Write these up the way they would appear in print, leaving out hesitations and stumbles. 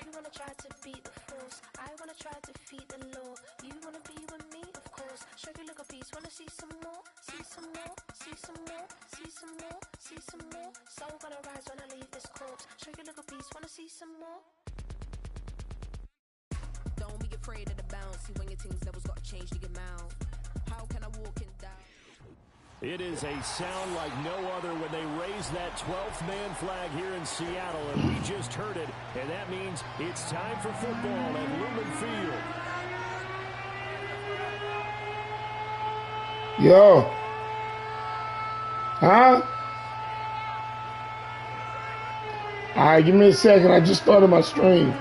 You wanna try to beat the force, I wanna try to defeat the law. You wanna be with me, of course. Show you look a piece, wanna see some more, see some more, see some more, see some more, see some more. Soul gonna rise when I leave this corpse. Show you look a piece, wanna see some more. Don't be afraid of the bounce. See when your team's levels got changed to your mouth. How can I walk in down? It is a sound like no other when they raise that 12th man flag here in Seattle, and we just heard it, and that means it's time for football at Lumen Field. Yo. Huh? All right, give me a second. I just started my stream.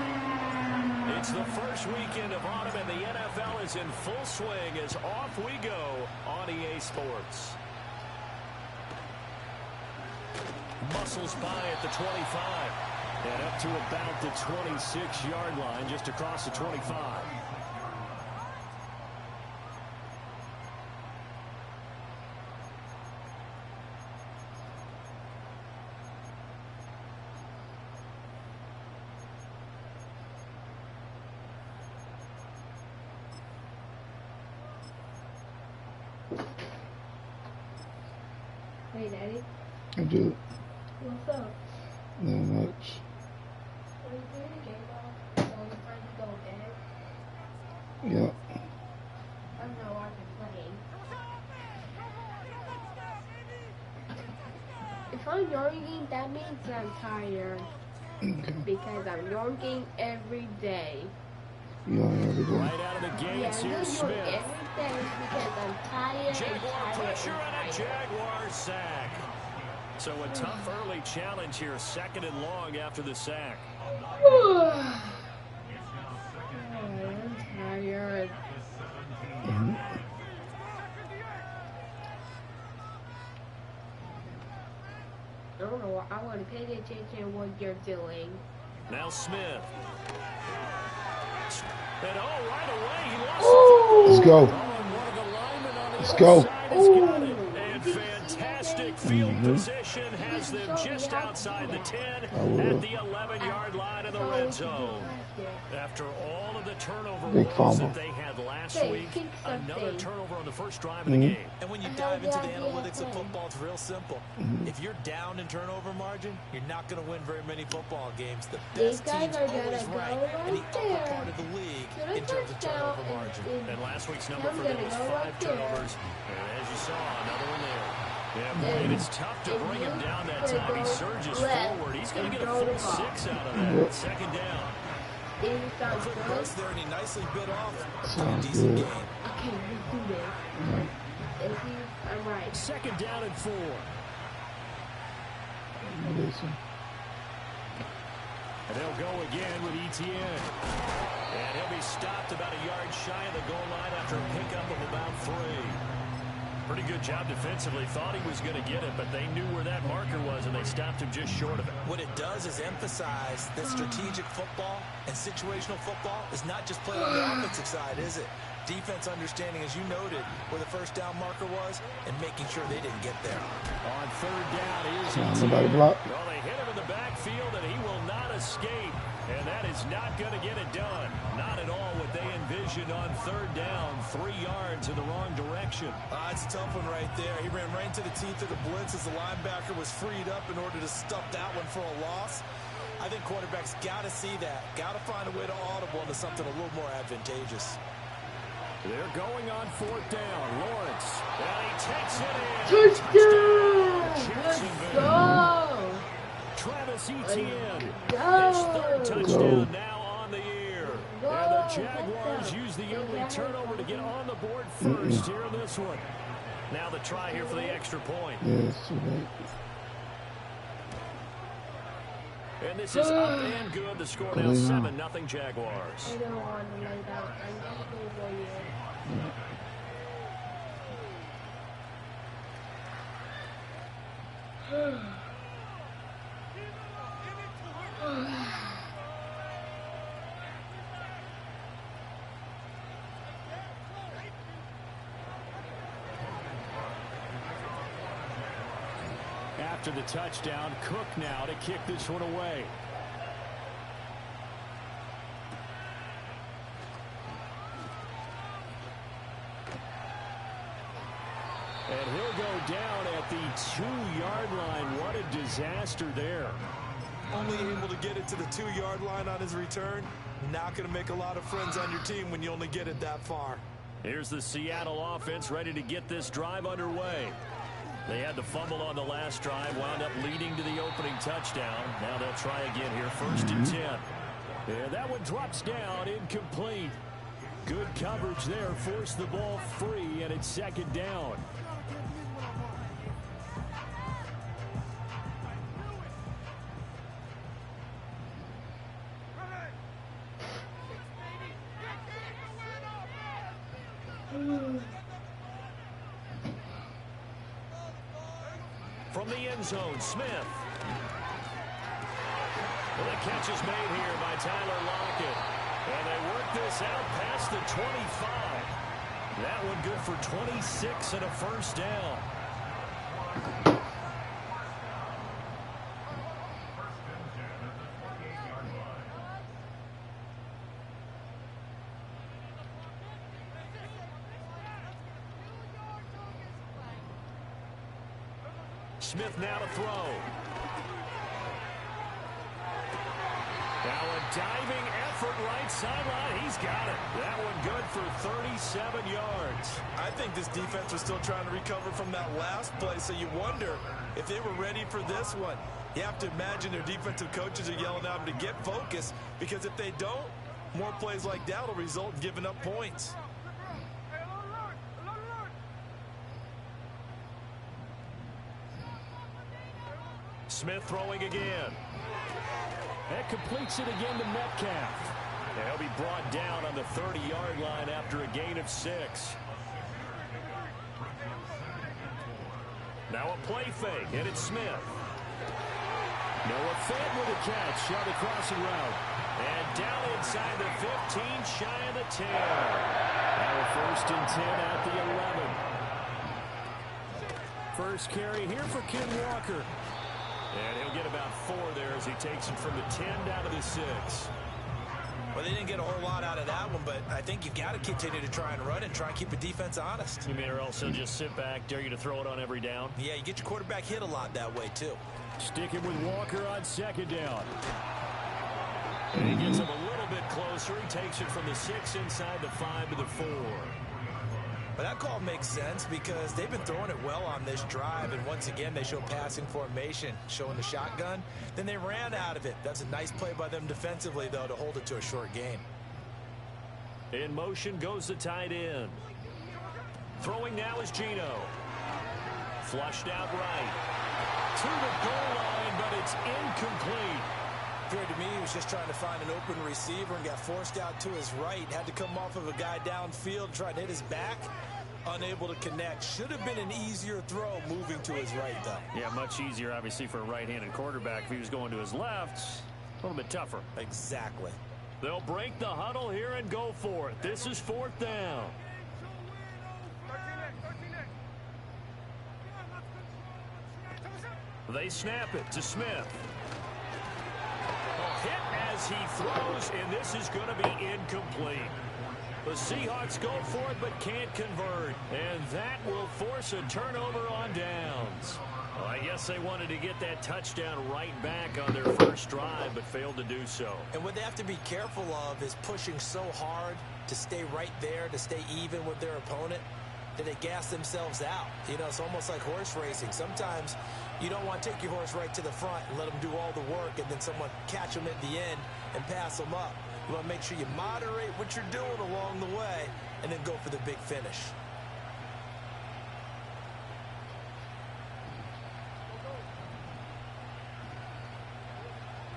It's the first weekend of autumn, and the NFL is in full swing as off we go on EA Sports. Muscles by at the 25 and up to about the 26-yard line, just across the 25. Hey, Daddy. I do. What's up? Not much. Are you playing a game ball? So you trying to go bed? Yeah. I don't know what I'm playing. If I'm yawning, that means I'm tired. Okay. Because I'm yawning every day. You on every day? Right out of the gates Yeah, here, I'm Smith. yawning every day because I'm tired Jaguar and pressure tired and a Jaguar sack. So a tough early challenge here, second and long after the sack. I'm tired. I don't know. I want to pay attention to what you're doing. Now Smith. And right away he lost. Let's go. One of the linemen on the Let's other go. side has got it. And fantastic field position has them just outside the 10 at the 11-yard line in the red zone. After all of the turnover woes that they had last week, another turnover on the first drive of the game. And when you dive into the analytics of football, it's real simple. If you're down in turnover margin, you're not going to win very many football games. The best teams always rank in the upper part of the league in terms of turnover margin. And last week's number for them was 5 turnovers. And as you saw, another one there. Yeah, boy, and it's tough to bring him down that time. He surges forward. He's going to get a full 6 out of that. Second down. Quick press there, and he nicely bit off. Sounds Decent good. game. Okay, let's do this. I'm right. Second down and 4. Listen. And they'll go again with Etienne. And he'll be stopped about a yard shy of the goal line after a pickup of about 3. Pretty good job defensively. Thought he was going to get it, but they knew where that marker was, and they stopped him just short of it. What it does is emphasize that strategic football and situational football is not just played on the offensive side, is it? Defense understanding, as you noted, where the first down marker was and making sure they didn't get there. On third down, here's Nobody blocked. Well, they hit him in the backfield, and he will not escape. And that is not going to get it done. Not at all what they envisioned on third down. 3 yards in the wrong direction. It's a tough one right there. He ran right into the teeth of the blitz as the linebacker was freed up in order to stuff that one for a loss. I think quarterbacks got to see that. Got to find a way to audible into something a little more advantageous. They're going on fourth down. Lawrence. And he takes it in. Touchdown! Let's go! Travis Etienne. Go! His third touchdown now on the year. Go! And the Jaguars use the early turnover to get on the board first here in this one. Now the try here for the extra point. Yes, right. And this is up and good. The score now 7-0 Jaguars. I don't want to lay down. I'm just going for you. After the touchdown, Cook now to kick this one away. And he'll go down at the 2-yard line. What a disaster there. Only able to get it to the 2-yard line on his return. Not going to make a lot of friends on your team when you only get it that far. Here's the Seattle offense ready to get this drive underway. They had the fumble on the last drive, wound up leading to the opening touchdown. Now they'll try again here, 1st and 10. And that one drops down, incomplete. Good coverage there, forced the ball free, and it's 2nd down. From the end zone, Smith. Well, the catch is made here by Tyler Lockett. And they work this out past the 25. That one good for 26 and a 1st down. Smith now to throw. Now a diving effort right sideline. He's got it. That one good for 37 yards. I think this defense was still trying to recover from that last play, so you wonder if they were ready for this one. You have to imagine their defensive coaches are yelling at them to get focused, because if they don't, more plays like that will result in giving up points. Smith throwing again. That completes it again to Metcalf. And he'll be brought down on the 30-yard line after a gain of 6. Now a play fake, and it's Smith. Noah Fant with a catch on the crossing route. And down inside the 15, shy of the 10. Now a 1st and 10 at the 11. First carry here for Ken Walker. And he'll get about 4 there as he takes it from the 10 down to the 6. Well, they didn't get a whole lot out of that one, but I think you've got to continue to try and run and try and keep the defense honest. You mean, or else he'll just sit back, dare you to throw it on every down? Yeah, you get your quarterback hit a lot that way, too. Sticking with Walker on 2nd down. And he gets him a little bit closer. He takes it from the 6 inside the 5 to the 4. But that call makes sense because they've been throwing it well on this drive, and once again they show passing formation, showing the shotgun. Then they ran out of it. That's a nice play by them defensively, though, to hold it to a short gain. In motion goes the tight end. Throwing now is Geno. Flushed out right. To the goal line, but it's incomplete. Appeared to me he was just trying to find an open receiver and got forced out to his right. Had to come off of a guy downfield, try to hit his back. Unable to connect. Should have been an easier throw moving to his right, though. Yeah, much easier, obviously, for a right-handed quarterback. If he was going to his left, a little bit tougher. Exactly. They'll break the huddle here and go for it. This is 4th down. They snap it to Smith. Hit as he throws, and this is going to be incomplete. The Seahawks go for it, but can't convert. And that will force a turnover on downs. Well, I guess they wanted to get that touchdown right back on their first drive, but failed to do so. And what they have to be careful of is pushing so hard to stay right there, to stay even with their opponent, that they gas themselves out. You know, it's almost like horse racing. Sometimes you don't want to take your horse right to the front and let them do all the work and then someone catch them at the end and pass them up. You want to make sure you moderate what you're doing along the way and then go for the big finish.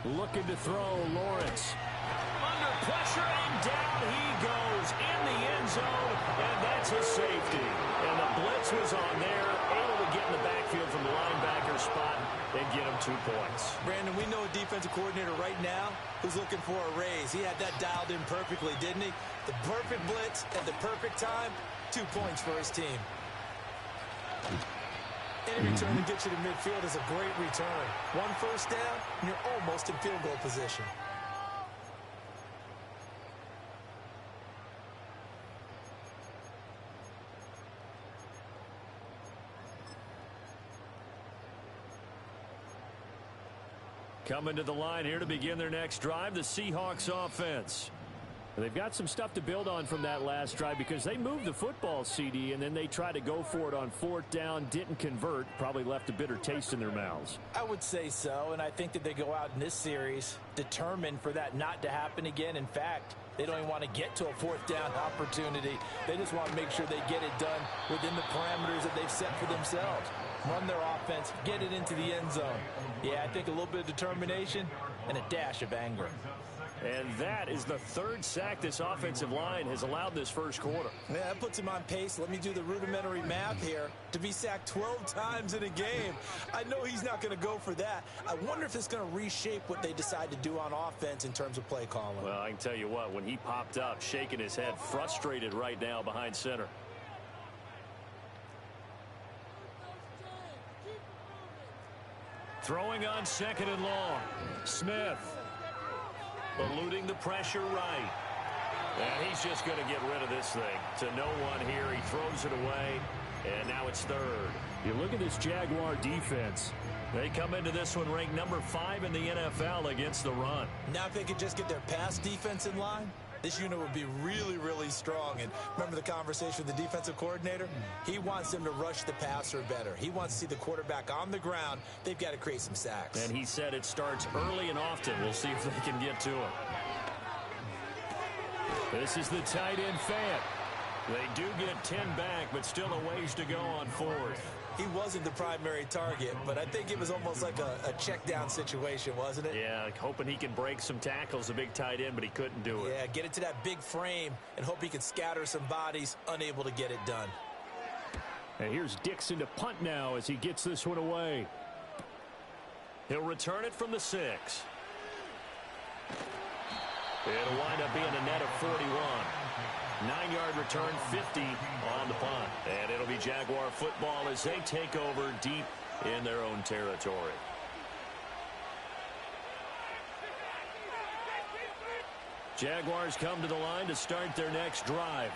Looking to throw, Lawrence. Under pressure, and down he goes in the end zone, and that's a safety. And the blitz was on there, able to get in the backfield from the linebacker spot and get him 2 points. Brandon, we know a defensive coordinator right now who's looking for a raise. He had that dialed in perfectly, didn't he? The perfect blitz at the perfect time, 2 points for his team. Any return to get you to midfield is a great return. 1 first down, and you're almost in field goal position. Coming to the line here to begin their next drive, the Seahawks offense. They've got some stuff to build on from that last drive because they moved the football, CD, and then they tried to go for it on 4th down, didn't convert, probably left a bitter taste in their mouths. I would say so, and I think that they go out in this series determined for that not to happen again. In fact, they don't even want to get to a 4th down opportunity. They just want to make sure they get it done within the parameters that they've set for themselves. Run their offense, get it into the end zone. Yeah, I think a little bit of determination and a dash of anger. And that is the 3rd sack this offensive line has allowed this first quarter. Yeah, that puts him on pace. Let me do the rudimentary math here. To be sacked 12 times in a game, I know he's not going to go for that. I wonder if it's going to reshape what they decide to do on offense in terms of play calling. Well, I can tell you what, when he popped up, shaking his head, frustrated right now behind center. Throwing on 2nd and long. Smith. Eluding the pressure right. And he's just going to get rid of this thing. To no one here. He throws it away. And now it's 3rd. You look at this Jaguar defense. They come into this one ranked number 5 in the NFL against the run. Now if they could just get their pass defense in line, this unit would be really, really strong. And remember the conversation with the defensive coordinator? He wants them to rush the passer better. He wants to see the quarterback on the ground. They've got to create some sacks. And he said it starts early and often. We'll see if they can get to him. This is the tight end Fant. They do get 10 back, but still a ways to go on 4th. He wasn't the primary target, but I think it was almost like a check down situation, wasn't it? Yeah, hoping he can break some tackles, a big tight end, but he couldn't do it. Yeah, get it to that big frame and hope he can scatter some bodies, unable to get it done. And here's Dixon to punt now as he gets this one away. He'll return it from the 6. It'll wind up being a net of 41. 9-yard return, 50 on the punt. And it'll be Jaguar football as they take over deep in their own territory. Jaguars come to the line to start their next drive.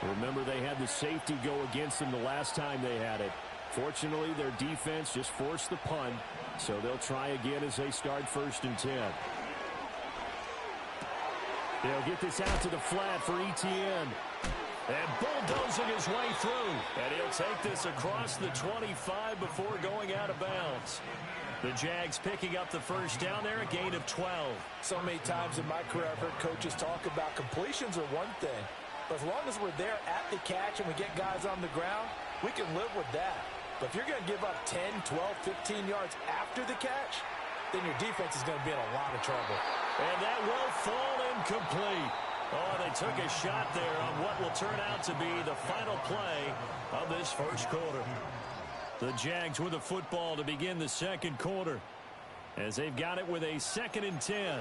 Remember, they had the safety go against them the last time they had it. Fortunately, their defense just forced the punt, so they'll try again as they start 1st and 10. They'll get this out to the flat for Etienne. And bulldozing his way through. And he'll take this across the 25 before going out of bounds. The Jags picking up the 1st down there, a gain of 12. So many times in my career I've heard coaches talk about completions are one thing. But as long as we're there at the catch and we get guys on the ground, we can live with that. But if you're going to give up 10, 12, 15 yards after the catch, then your defense is going to be in a lot of trouble. And that will fall incomplete. Oh, they took a shot there on what will turn out to be the final play of this first quarter. The Jags with the football to begin the 2nd quarter as they've got it with a 2nd and 10.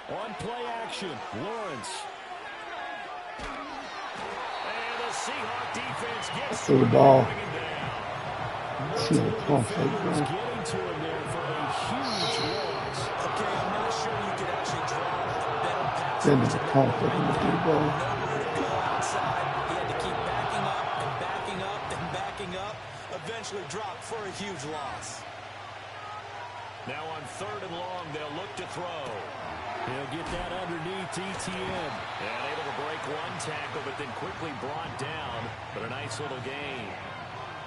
On play action, Lawrence. And the Seahawk defense gets to the ball. See the pump getting to him there for a huge loss. Okay, I'm not sure you could actually draw a better pass. Then the pump up in the deep ball. Nowhere to go outside. He had to keep backing up and backing up and backing up. Eventually dropped for a huge loss. Now on 3rd and long, they'll look to throw. He'll get that underneath Etienne. And able to break one tackle, but then quickly brought down. But a nice little gain.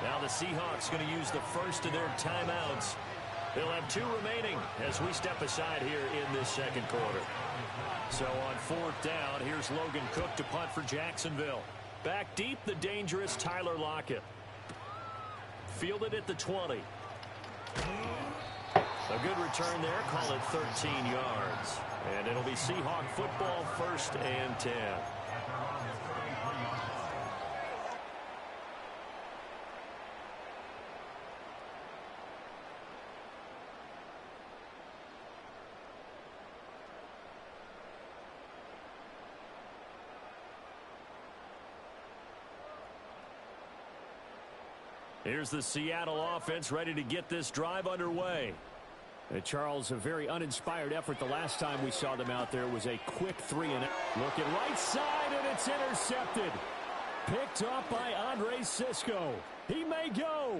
Now the Seahawks going to use the 1st of their timeouts. They'll have 2 remaining as we step aside here in this 2nd quarter. So on 4th down, here's Logan Cook to punt for Jacksonville. Back deep, the dangerous Tyler Lockett. Fielded at the 20. A good return there, call it 13 yards. And it'll be Seahawk football, 1st and 10. Here's the Seattle offense ready to get this drive underway. Charles, a very uninspired effort the last time we saw them out there. It was a quick 3-and-out. Looking right side, and it's intercepted. Picked up by Andre Cisco. He may go.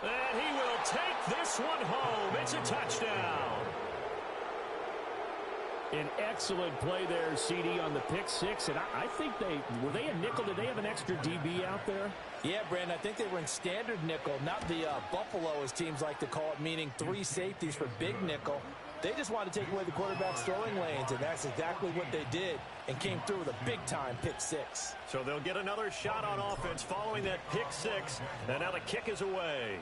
And he will take this one home. It's a touchdown. An excellent play there, CD, on the pick six. And I think were they a nickel? Did they have an extra DB out there? Yeah, Brandon, I think they were in standard nickel, not the Buffalo, as teams like to call it, meaning 3 safeties for big nickel. They just wanted to take away the quarterback's throwing lanes, and that's exactly what they did, and came through with a big-time pick six. So they'll get another shot on offense following that pick six, and now the kick is away.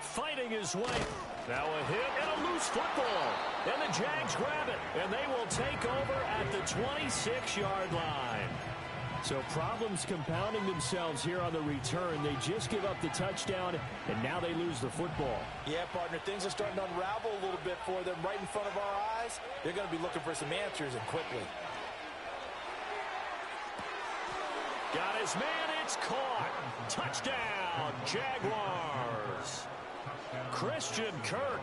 Fighting his way. Now a hit and a loose football. And the Jags grab it. And they will take over at the 26-yard line. So problems compounding themselves here on the return. They just give up the touchdown, and now they lose the football. Yeah, partner, things are starting to unravel a little bit for them right in front of our eyes. They're going to be looking for some answers, and quickly. Got his man. It's caught. Touchdown, Jaguars. Christian Kirk,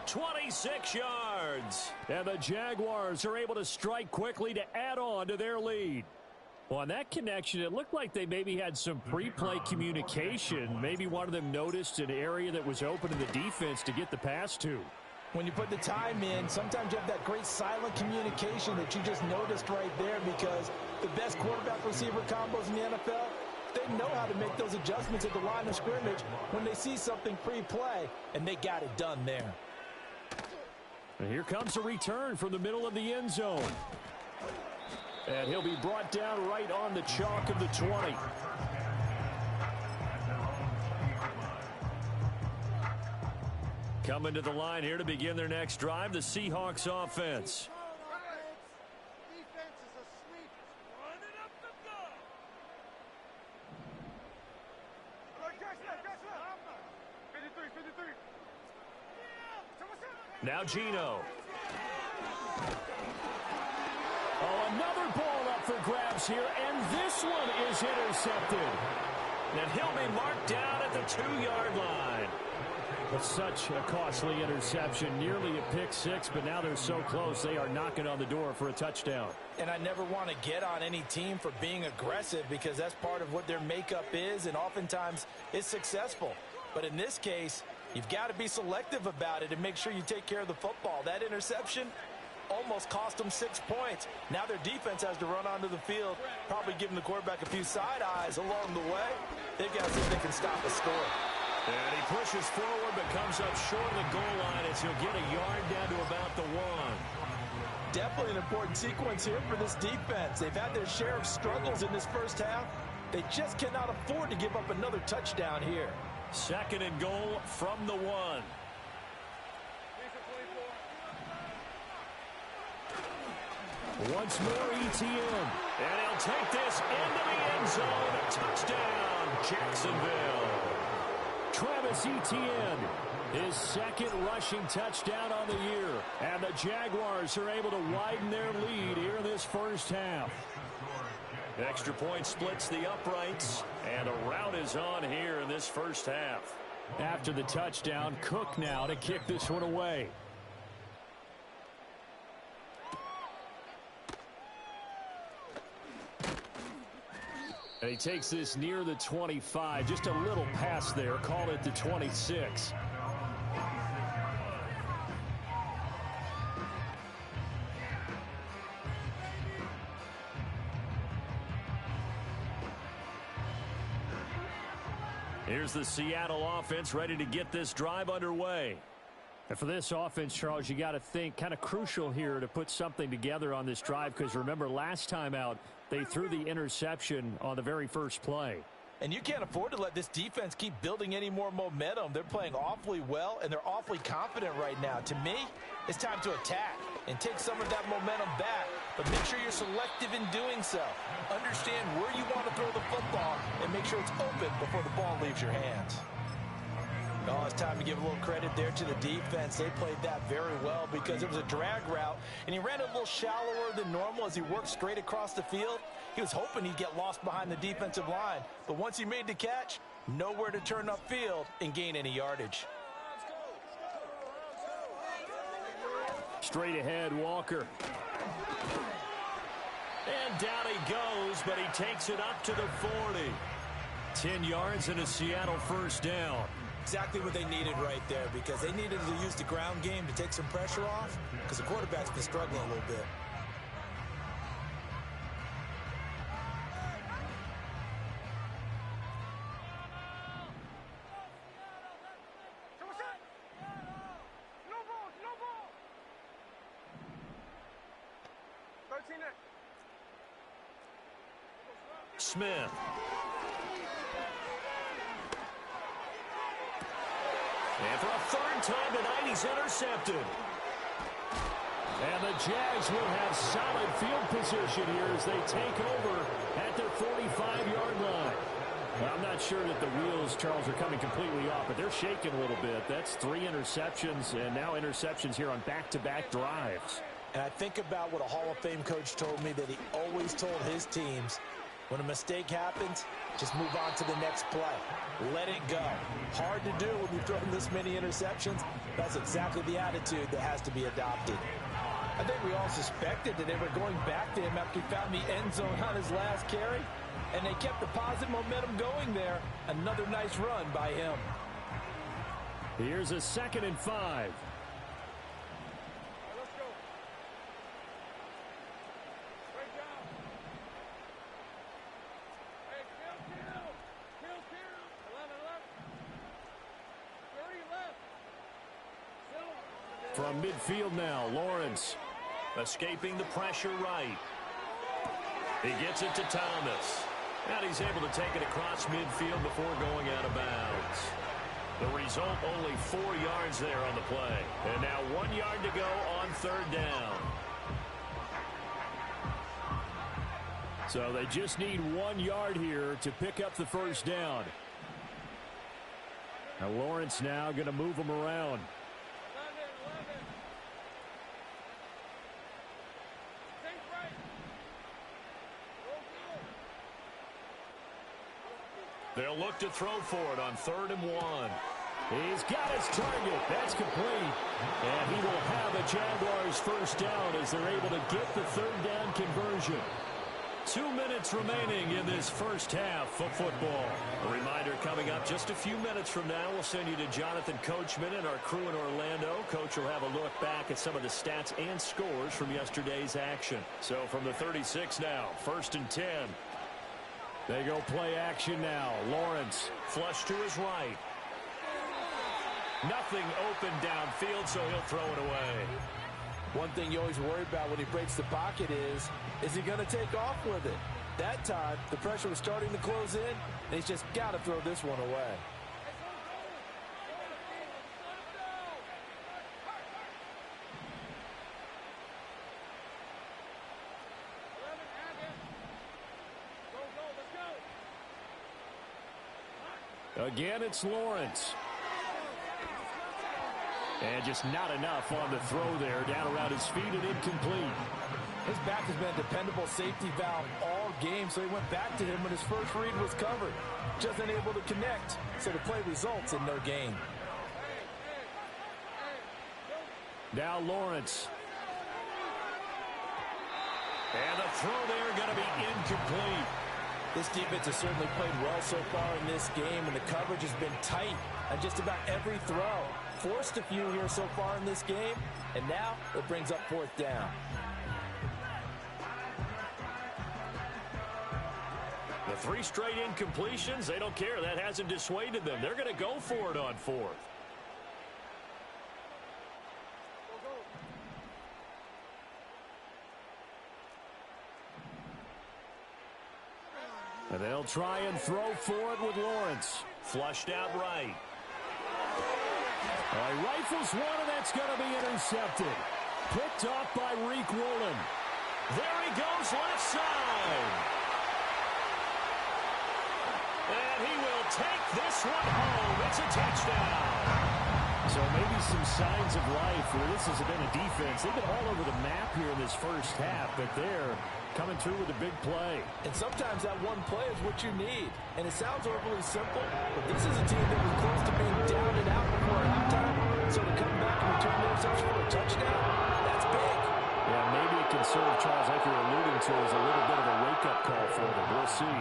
26 yards. And the Jaguars are able to strike quickly to add on to their lead. Well, on that connection, it looked like they maybe had some pre-play communication. Maybe one of them noticed an area that was open in the defense to get the pass to. When you put the time in, sometimes you have that great silent communication that you just noticed right there, because the best quarterback-receiver combos in the NFL, they know how to make those adjustments at the line of scrimmage when they see something pre-play, and they got it done there. And here comes a return from the middle of the end zone. And he'll be brought down right on the chalk of the 20. Coming to the line here to begin their next drive, the Seahawks offense. Now Geno. Oh, another ball up for grabs here, and this one is intercepted. And he'll be marked down at the 2-yard line. But such a costly interception, nearly a pick six, but now they're so close they are knocking on the door for a touchdown. And I never want to get on any team for being aggressive, because that's part of what their makeup is, and oftentimes it's successful. But in this case, you've got to be selective about it and make sure you take care of the football. That interception almost cost them 6 points. Now their defense has to run onto the field, probably giving the quarterback a few side eyes along the way. They've got to see if they can stop a score. And he pushes forward but comes up short of the goal line as he'll get a yard down to about the 1. Definitely an important sequence here for this defense. They've had their share of struggles in this first half. They just cannot afford to give up another touchdown here. 2nd and goal from the 1. Once more, ETN. And he'll take this into the end zone. Touchdown, Jacksonville. Travis Etienne, his 2nd rushing touchdown on the year. And the Jaguars are able to widen their lead here in this first half. Extra point splits the uprights, and a rout is on here in this first half. After the touchdown, Cook now to kick this one away. And he takes this near the 25. Just a little pass there. Call it the 26. Here's the Seattle offense ready to get this drive underway. And for this offense, Charles, you got to think kind of crucial here to put something together on this drive, because remember last time out, they threw the interception on the very first play. And you can't afford to let this defense keep building any more momentum. They're playing awfully well, and they're awfully confident right now. To me, it's time to attack and take some of that momentum back, but make sure you're selective in doing so. Understand where you want to throw the football and make sure it's open before the ball leaves your hands. Oh, it's time to give a little credit there to the defense. They played that very well because it was a drag route, and he ran a little shallower than normal as he worked straight across the field. He was hoping he'd get lost behind the defensive line, but once he made the catch, nowhere to turn upfield and gain any yardage. Straight ahead, Walker. And down he goes, but he takes it up to the 40. 10 yards and a Seattle first down. Exactly what they needed right there, because they needed to use the ground game to take some pressure off, because the quarterback's been struggling a little bit. Smith. And for a third time tonight, he's intercepted. And the Jags will have solid field position here as they take over at their 45-yard line. I'm not sure that the wheels, Charles, are coming completely off, but they're shaking a little bit. That's 3 interceptions, and now interceptions here on back-to-back drives. And I think about what a Hall of Fame coach told me that he always told his teams, when a mistake happens, just move on to the next play. Let it go. Hard to do when you've thrown this many interceptions. That's exactly the attitude that has to be adopted. I think we all suspected that they were going back to him after he found the end zone on his last carry, and they kept the positive momentum going there. Another nice run by him. Here's a 2nd and 5. From midfield now, Lawrence escaping the pressure right. He gets it to Thomas. And he's able to take it across midfield before going out of bounds. The result, only 4 yards there on the play. And now 1 yard to go on 3rd down. So they just need 1 yard here to pick up the first down. Now Lawrence now going to move him around. They'll look to throw for it on 3rd and 1. He's got his target. That's complete. And he will have a Jaguars first down as they're able to get the 3rd down conversion. 2 minutes remaining in this first half of football. A reminder coming up just a few minutes from now. We'll send you to Jonathan Coachman and our crew in Orlando. Coach will have a look back at some of the stats and scores from yesterday's action. So from the 36 now, 1st and 10. They go play action now. Lawrence flush to his right. Nothing open downfield, so he'll throw it away. One thing you always worry about when he breaks the pocket is he going to take off with it? That time, the pressure was starting to close in, and he's just got to throw this one away. Again, it's Lawrence. And just not enough on the throw there. Down around his feet and incomplete. His back has been a dependable safety valve all game, so he went back to him when his first read was covered. Just unable to connect, so the play results in no gain. Now Lawrence. And the throw there going to be incomplete. This defense has certainly played well so far in this game, and the coverage has been tight on just about every throw. Forced a few here so far in this game, and now it brings up 4th down. The 3 straight incompletions, they don't care. That hasn't dissuaded them. They're going to go for it on 4th. And they'll try and throw for it with Lawrence. Flushed out right. He rifles one, and that's going to be intercepted. Picked off by Reek Woolen. There he goes left side. And he will take this one home. It's a touchdown. So maybe some signs of life where this has been a defense. They've been all over the map here in this first half, but they're coming through with a big play. And sometimes that one play is what you need. And it sounds overly simple, but this is a team that was close to being down and out before halftime. So to come back and return themselves for a touchdown, that's big. Yeah, maybe it can serve, Charles, like you're alluding to, as a little bit of a wake-up call for them. We'll see.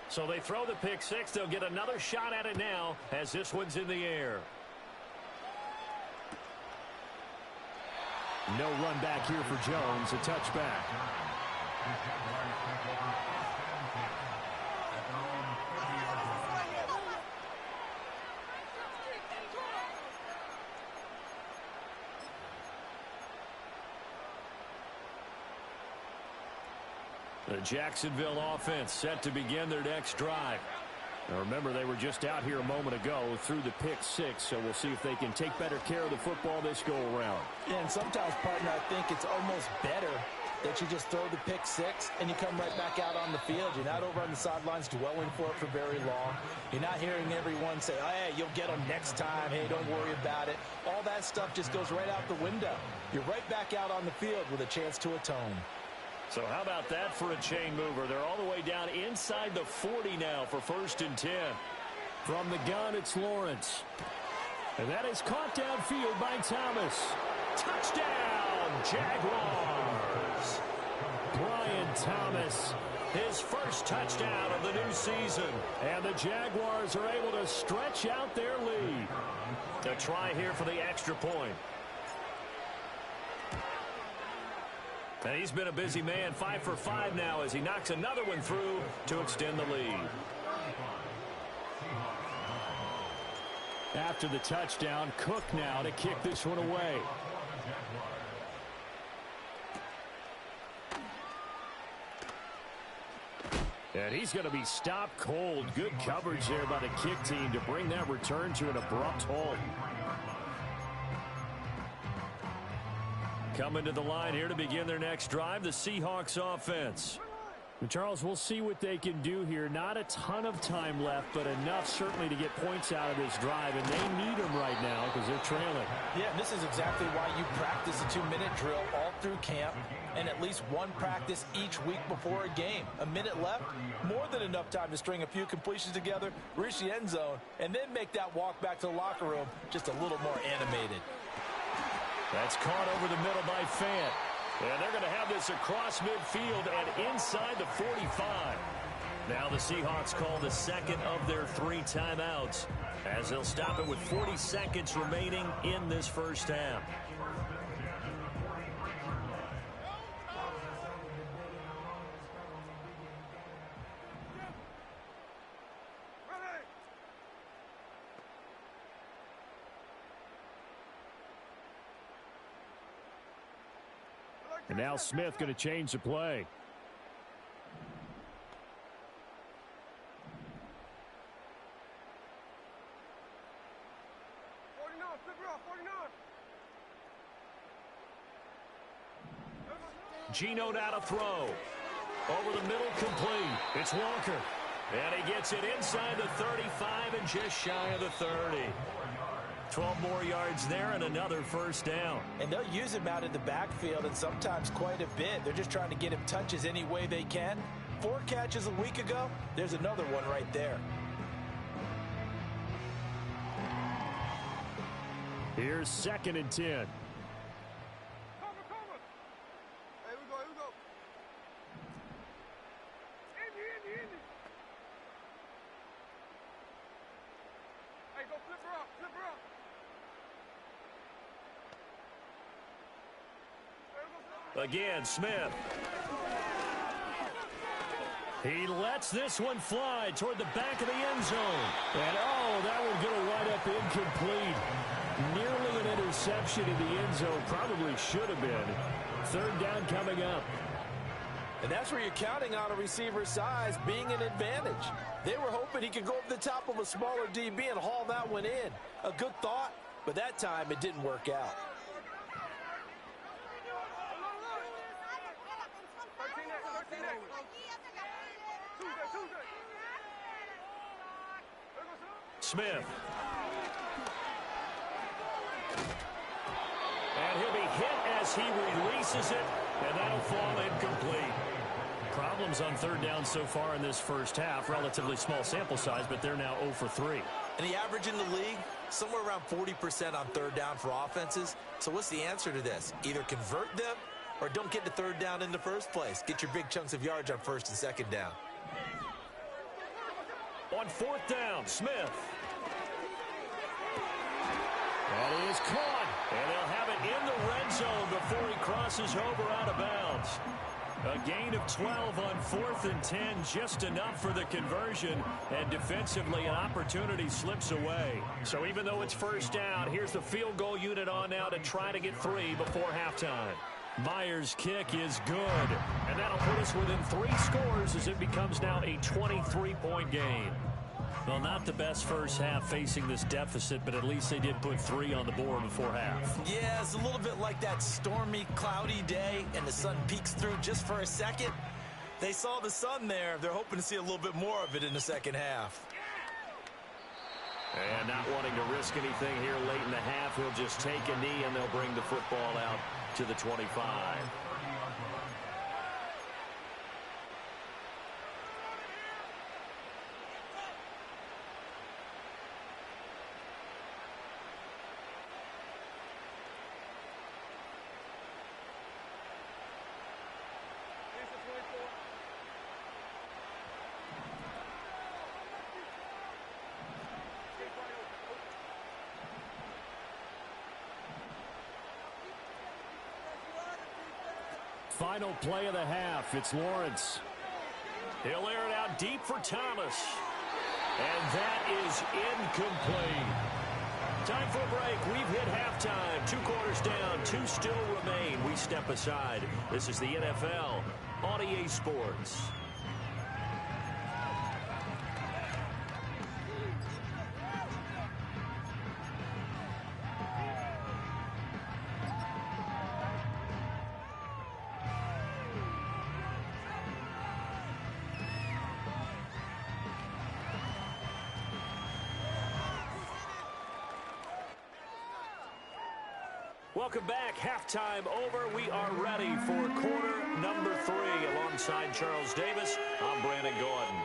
So they throw the pick six. They'll get another shot at it now as this one's in the air. No run back here for Jones. A touchback. The Jacksonville offense set to begin their next drive. Now remember, they were just out here a moment ago through the pick six, so we'll see if they can take better care of the football this go-around. Yeah, and sometimes, partner, I think it's almost better that you just throw the pick six and you come right back out on the field. You're not over on the sidelines dwelling for it for very long. You're not hearing everyone say, oh, hey, you'll get them next time. Hey, don't worry about it. All that stuff just goes right out the window. You're right back out on the field with a chance to atone. So how about that for a chain mover? They're all the way down inside the 40 now for 1st and 10. From the gun, it's Lawrence. And that is caught downfield by Thomas. Touchdown, Jaguars! Brian Thomas, his first touchdown of the new season. And the Jaguars are able to stretch out their lead. A try here for the extra point. And he's been a busy man, 5 for 5 now as he knocks another one through to extend the lead. After the touchdown, Cook now to kick this one away. And he's going to be stopped cold. Good coverage there by the kick team to bring that return to an abrupt halt. Coming to the line here to begin their next drive, the Seahawks offense. And Charles, we'll see what they can do here. Not a ton of time left, but enough certainly to get points out of this drive, and they need them right now because they're trailing. Yeah, this is exactly why you practice a 2-minute drill all through camp and at least one practice each week before a game. A minute left, more than enough time to string a few completions together, reach the end zone, and then make that walk back to the locker room just a little more animated. That's caught over the middle by Fant. And they're going to have this across midfield and inside the 45. Now the Seahawks call the second of their 3 timeouts as they'll stop it with 40 seconds remaining in this first half. And now Smith going to change the play. Geno now to throw. Over the middle, complete. It's Walker. And he gets it inside the 35 and just shy of the 30. 12 more yards there and another first down. And they'll use him out in the backfield and sometimes quite a bit. They're just trying to get him touches any way they can. 4 catches a week ago. There's another one right there. Here's 2nd and 10. Again, Smith. He lets this one fly toward the back of the end zone. And, oh, that one going to wind up incomplete. Nearly an interception in the end zone. Probably should have been. 3rd down coming up. And that's where you're counting on a receiver's size being an advantage. They were hoping he could go over the top of a smaller DB and haul that one in. A good thought, but that time it didn't work out. Smith. And he'll be hit as he releases it, and that'll fall incomplete. Problems on third down so far in this first half. Relatively small sample size, but they're now 0 for 3. And the average in the league, somewhere around 40% on third down for offenses. So what's the answer to this? Either convert them or don't get to third down in the first place. Get your big chunks of yards on first and second down. On fourth down, Smith. That is caught. And they'll have it in the red zone before he crosses over out of bounds. A gain of 12 on 4th and 10, just enough for the conversion. And defensively, an opportunity slips away. So even though it's first down, here's the field goal unit on now to try to get 3 before halftime. Myers' kick is good. And that'll put us within 3 scores as it becomes now a 23-point game. Well, not the best first half facing this deficit, but at least they did put 3 on the board before half. Yeah, it's a little bit like that stormy, cloudy day, and the sun peeks through just for a second. They saw the sun there. They're hoping to see a little bit more of it in the second half. And not wanting to risk anything here late in the half, he'll just take a knee, and they'll bring the football out to the 25. Final play of the half. It's Lawrence. He'll air it out deep for Thomas. And that is incomplete. Time for a break. We've hit halftime. 2 quarters down. 2 still remain. We step aside. This is the NFL on EA Sports. Welcome back. Halftime over. We are ready for quarter number 3. Alongside Charles Davis, I'm Brandon Gordon.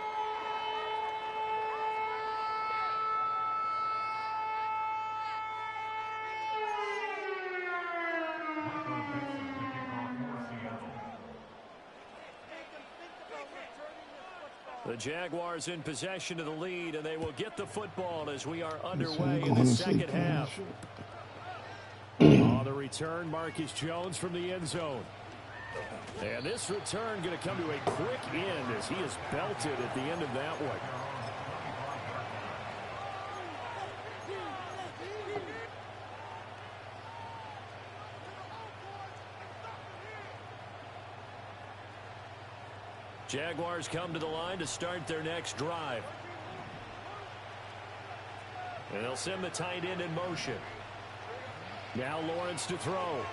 The Jaguars in possession of the lead, and they will get the football as we are underway in the second half. On the return, Marcus Jones from the end zone. And this return going to come to a quick end as he is belted at the end of that one. Jaguars come to the line to start their next drive. And they'll send the tight end in motion. Now Lawrence to throw.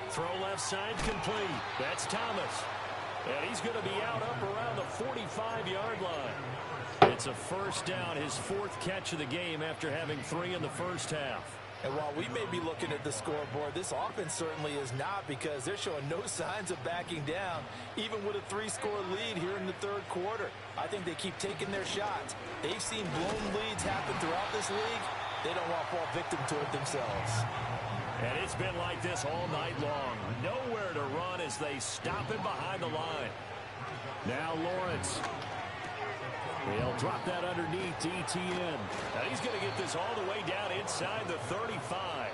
Throw left side complete. That's Thomas. And he's going to be out up around the 45-yard line. It's a first down, his 4th catch of the game after having 3 in the first half. And while we may be looking at the scoreboard, this offense certainly is not, because they're showing no signs of backing down, even with a 3-score lead here in the third quarter. I think they keep taking their shots. They've seen blown leads happen throughout this league. They don't want to fall victim to it themselves. And it's been like this all night long. Nowhere to run as they stop it behind the line. Now Lawrence. He'll drop that underneath to ETN. And he's going to get this all the way down inside the 35.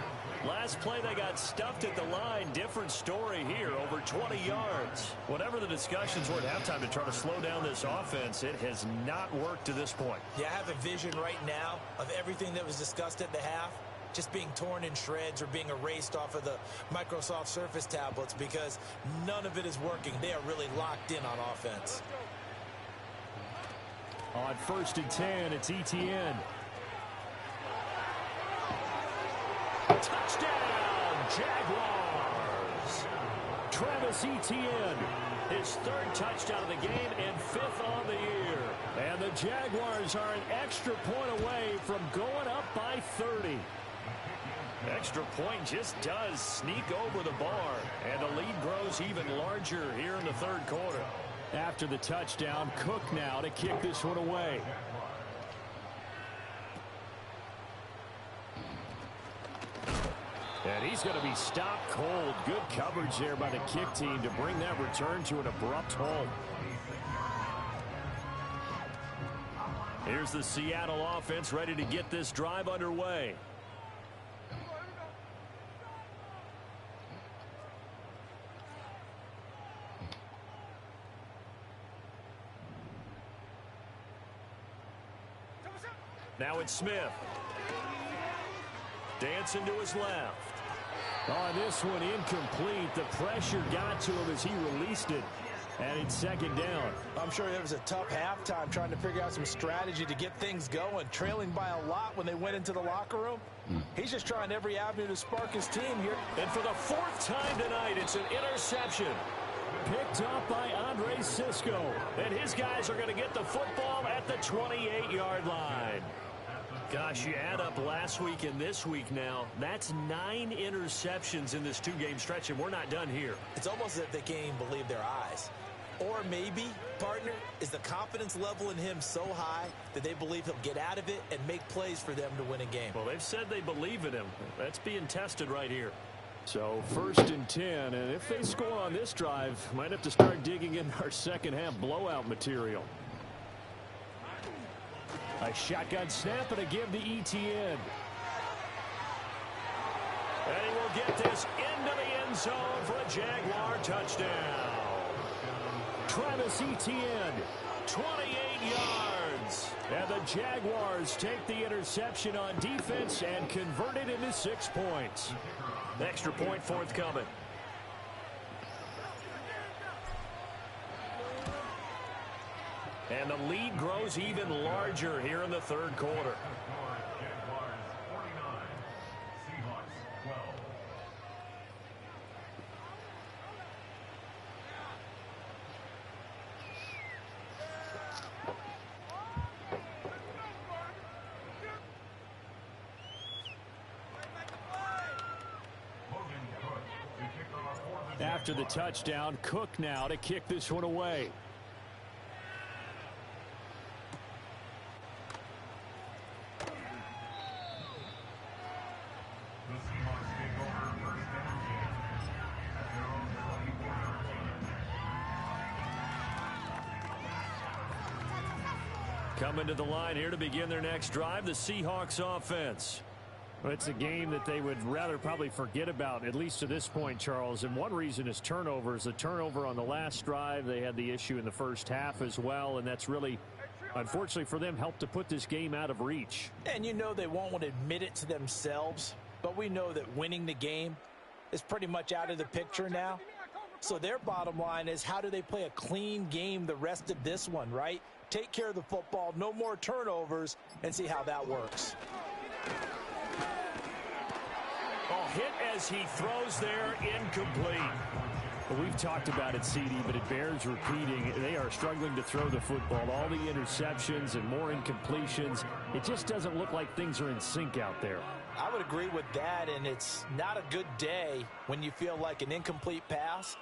Last play they got stuffed at the line. Different story here, over 20 yards. Whatever the discussions were at halftime to try to slow down this offense, it has not worked to this point. Yeah, I have a vision right now of everything that was discussed at the half just being torn in shreds or being erased off of the Microsoft Surface tablets, because none of it is working. They are really locked in on offense. On 1st and 10, it's ETN. Touchdown, Jaguars. Travis Etienne, his third touchdown of the game and fifth on the year. And the Jaguars are an extra point away from going up by 30. Extra point just does sneak over the bar, and the lead grows even larger here in the third quarter. After the touchdown, Cook now to kick this one away. And he's going to be stopped cold. Good coverage there by the kick team to bring that return to an abrupt halt. Here's the Seattle offense ready to get this drive underway. Now it's Smith. Dancing to his left. On this one, incomplete. The pressure got to him as he released it. And it's second down. I'm sure it was a tough halftime trying to figure out some strategy to get things going. Trailing by a lot when they went into the locker room. He's just trying every avenue to spark his team here. And for the fourth time tonight, it's an interception. Picked up by Andre Cisco. And his guys are going to get the football at the 28-yard line. Gosh, you add up last week and this week now, that's 9 interceptions in this two-game stretch, and we're not done here. It's almost as if they can't even believe their eyes. Or maybe, partner, is the confidence level in him so high that they believe he'll get out of it and make plays for them to win a game. Well, they've said they believe in him. That's being tested right here. So, 1st and 10, and if they score on this drive, might have to start digging in our second-half blowout material. A shotgun snap and a give to Etienne. And he will get this into the end zone for a Jaguar touchdown. Travis Etienne, 28 yards. And the Jaguars take the interception on defense and convert it into 6 points. Extra point forthcoming. And the lead grows even larger here in the third quarter. After the touchdown, Cook now to kick this one away. Coming to the line here to begin their next drive, the Seahawks offense. Well, it's a game that they would rather probably forget about, at least to this point, Charles. And one reason is turnovers. A turnover on the last drive. They had the issue in the first half as well, and that's really, unfortunately for them, helped to put this game out of reach. And you know they won't want to admit it to themselves, but we know that winning the game is pretty much out of the picture now. So their bottom line is, how do they play a clean game the rest of this one, right? Take care of the football, no more turnovers, and see how that works. Oh, hit as he throws there, incomplete. Well, we've talked about it, CD, but it bears repeating. They are struggling to throw the football. All the interceptions and more incompletions. It just doesn't look like things are in sync out there. I would agree with that, and it's not a good day when you feel like an incomplete pass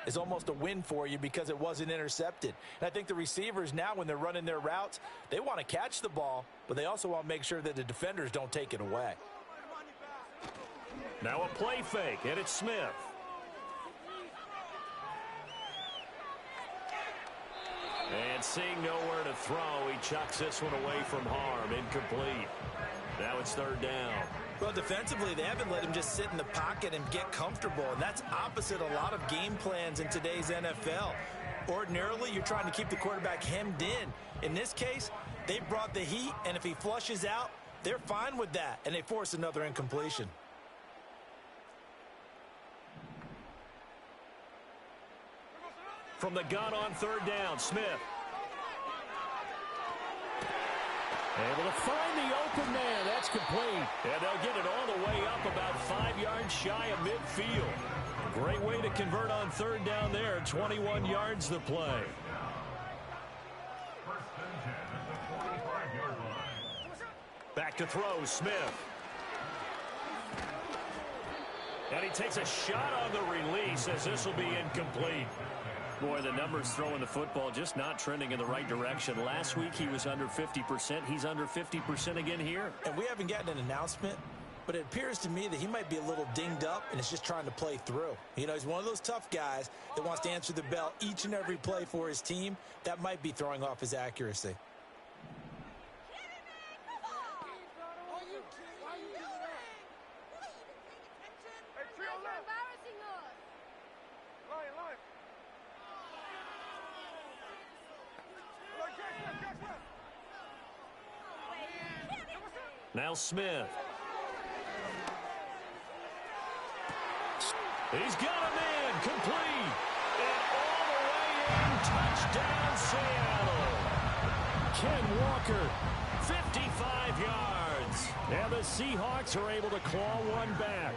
is almost a win for you because it wasn't intercepted. And I think the receivers now, when they're running their routes, they want to catch the ball, but they also want to make sure that the defenders don't take it away. Now a play fake, and it's Smith. And seeing nowhere to throw, he chucks this one away from harm, incomplete. Now it's third down. Well, defensively, they haven't let him just sit in the pocket and get comfortable, and that's opposite a lot of game plans in today's NFL. Ordinarily, you're trying to keep the quarterback hemmed in. In this case, they brought the heat, and if he flushes out, they're fine with that, and they force another incompletion. From the gun on third down, Smith. Able to find the open man. That's complete. And they'll get it all the way up about 5 yards shy of midfield. Great way to convert on third down there. 21 yards the play. Back to throw, Smith. And he takes a shot on the release as this will be incomplete. Boy, the numbers throwing the football just not trending in the right direction. Last week he was under 50%. He's under 50% again here. And we haven't gotten an announcement, but it appears to me that he might be a little dinged up and is just trying to play through. You know, he's one of those tough guys that wants to answer the bell each and every play for his team. That might be throwing off his accuracy. Now Smith. He's got a man complete. And all the way in. Touchdown Seattle. Ken Walker, 55 yards. And the Seahawks are able to claw one back.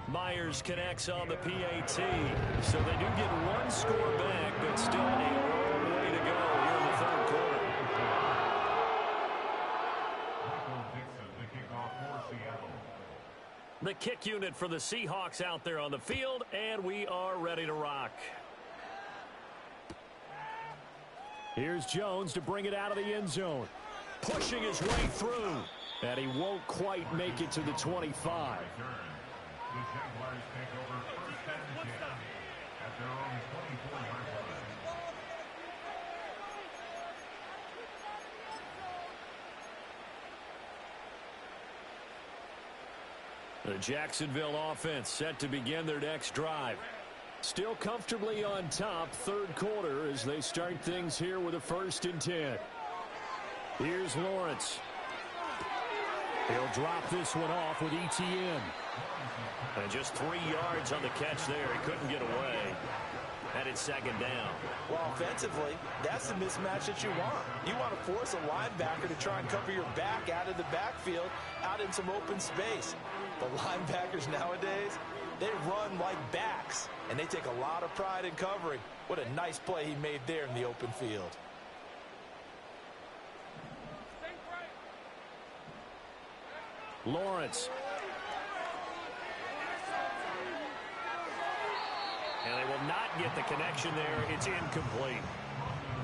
Myers connects on the PAT. So they do get one score back, but still a long way to go here in the third quarter. The kick unit for the Seahawks out there on the field, and we are ready to rock. Here's Jones to bring it out of the end zone. Pushing his way through. And he won't quite make it to the 25. The Jaguars take over first and 10 at their own 24-yard line. The Jacksonville offense set to begin their next drive. Still comfortably on top, third quarter, as they start things here with a 1st and 10. Here's Lawrence. He'll drop this one off with ETN. And just 3 yards on the catch there. He couldn't get away. And it's 2nd down. Well, offensively, that's the mismatch that you want. You want to force a linebacker to try and cover your back out of the backfield, out in some open space. The linebackers nowadays, they run like backs, and they take a lot of pride in covering. What a nice play he made there in the open field. Lawrence. And they will not get the connection there. It's incomplete.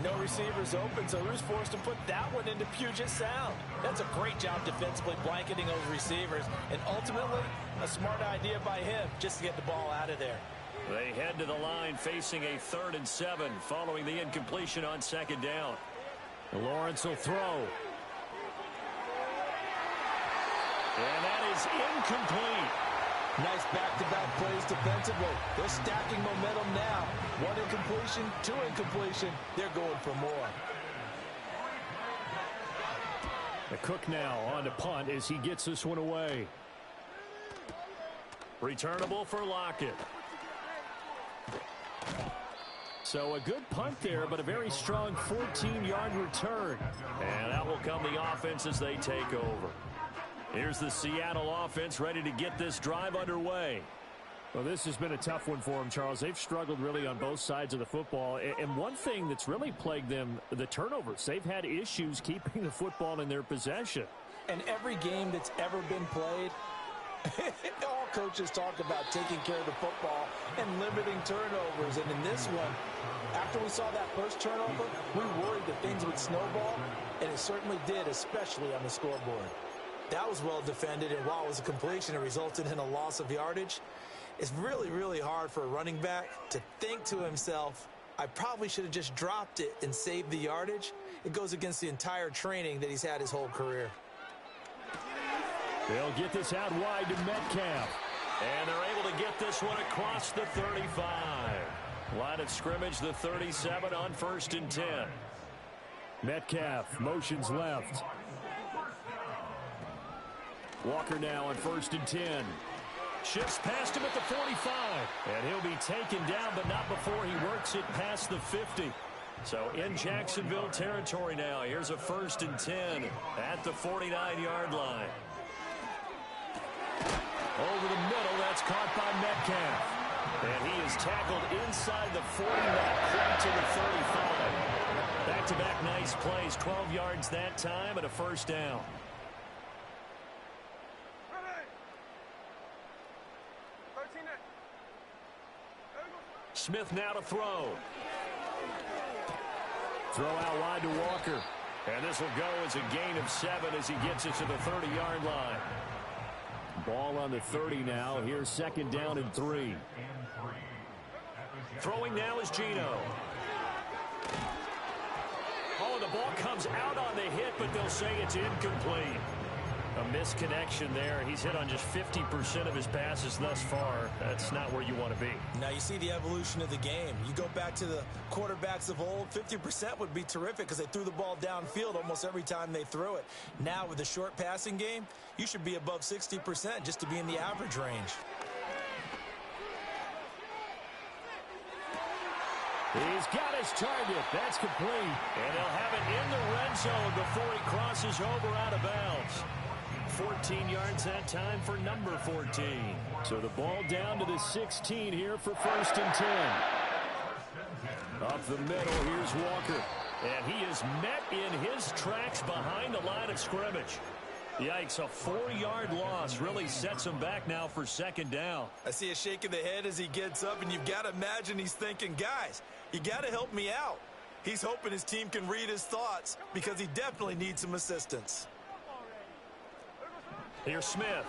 No receivers open, so Roos forced to put that one into Puget Sound. That's a great job defensively blanketing those receivers, and ultimately a smart idea by him just to get the ball out of there. They head to the line facing a 3rd and 7 following the incompletion on 2nd down. Lawrence will throw. And that is incomplete. Nice back-to-back plays defensively. They're stacking momentum now. 1 incompletion, 2 incompletion. They're going for more. The Cook now on to punt as he gets this one away. Returnable for Lockett. So a good punt there, but a very strong 14-yard return. And that will come the offense as they take over. Here's the Seattle offense ready to get this drive underway. Well, this has been a tough one for them, Charles. They've struggled really on both sides of the football. And one thing that's really plagued them, the turnovers. They've had issues keeping the football in their possession. And every game that's ever been played, all coaches talk about taking care of the football and limiting turnovers. And in this one, after we saw that first turnover, we worried that things would snowball, and it certainly did, especially on the scoreboard. That was well defended, and while it was a completion, it resulted in a loss of yardage. It's really, really hard for a running back to think to himself, I probably should have just dropped it and saved the yardage. It goes against the entire training that he's had his whole career. They'll get this out wide to Metcalf. And they're able to get this one across the 35. Line of scrimmage, the 37 on 1st and 10. Metcalf motions left. Walker now on 1st and 10. Shifts past him at the 45. And he'll be taken down, but not before he works it past the 50. So in Jacksonville territory now. Here's a 1st and 10 at the 49-yard line. Over the middle, that's caught by Metcalf. And he is tackled inside the 40, not quite to the 35. Back-to-back nice plays, 12 yards that time and a 1st down. Smith now to throw. Throw out wide to Walker. And this will go as a gain of 7 as he gets it to the 30-yard line. Ball on the 30 now. Here's 2nd down and 3. Throwing now is Geno. Oh, the ball comes out on the hit, but they'll say it's incomplete. A misconnection there. He's hit on just 50% of his passes thus far. That's not where you want to be. Now you see the evolution of the game. You go back to the quarterbacks of old, 50% would be terrific because they threw the ball downfield almost every time they threw it. Now with the short passing game, you should be above 60% just to be in the average range. He's got his target. That's complete. And he'll have it in the red zone before he crosses over out of bounds. 14 yards that time for number 14. So the ball down to the 16 here for 1st and 10. Up the middle, here's Walker. And he is met in his tracks behind the line of scrimmage. Yikes, a 4-yard loss really sets him back now for 2nd down. I see a shake of the head as he gets up, and you've got to imagine he's thinking, guys, you got to help me out. He's hoping his team can read his thoughts because he definitely needs some assistance. Here's Smith.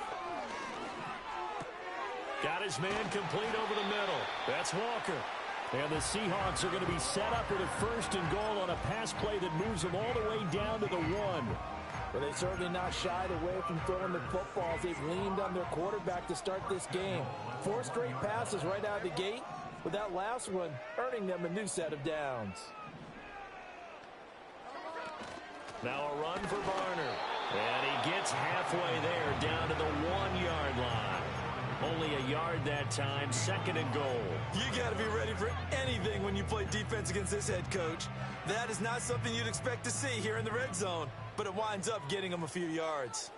Got his man complete over the middle. That's Walker. And the Seahawks are going to be set up with a 1st and goal on a pass play that moves them all the way down to the 1. Well, they've certainly not shied away from throwing the footballs. They've leaned on their quarterback to start this game. 4 straight passes right out of the gate, with that last one earning them a new set of downs. Now a run for Barner. And he gets halfway there, down to the 1-yard line. Only a yard that time, 2nd and goal. You got to be ready for anything when you play defense against this head coach. That is not something you'd expect to see here in the red zone, but it winds up getting them a few yards.